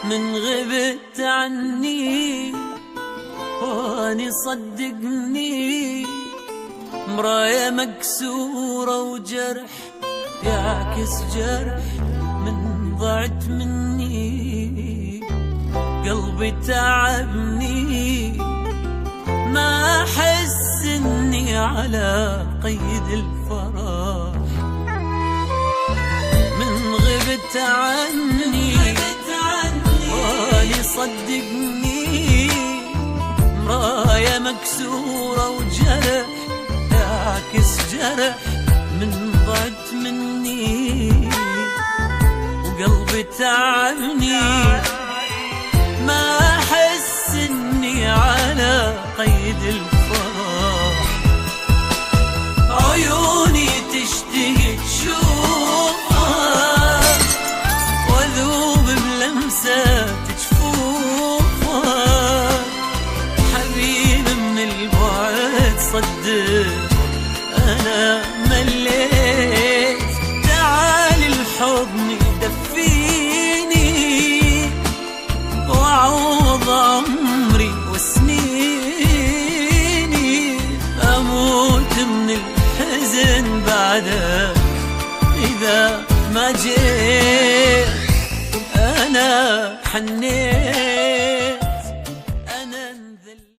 من غبت عني واني صدقني مراية مكسورة وجرح يعكس جرح من ضعت مني. قلبي تعبني ما أحس إني على قيد الفرح. من غبت عني واني صدقني مراية مكسورة وجرح يعكس جرح من ضعت مني. وقلبي تعبني ما أحس إني على قيد الفرح. عيوني تشتهي تشوفها وذوب بلمسة جفوفها. حبيبي من البعد صدق أنا مليت، تعال الحضن دفيني وأعوض عمري وسنيني. أموت من الحزن بعدك إذا ما جيت. أنا حنيت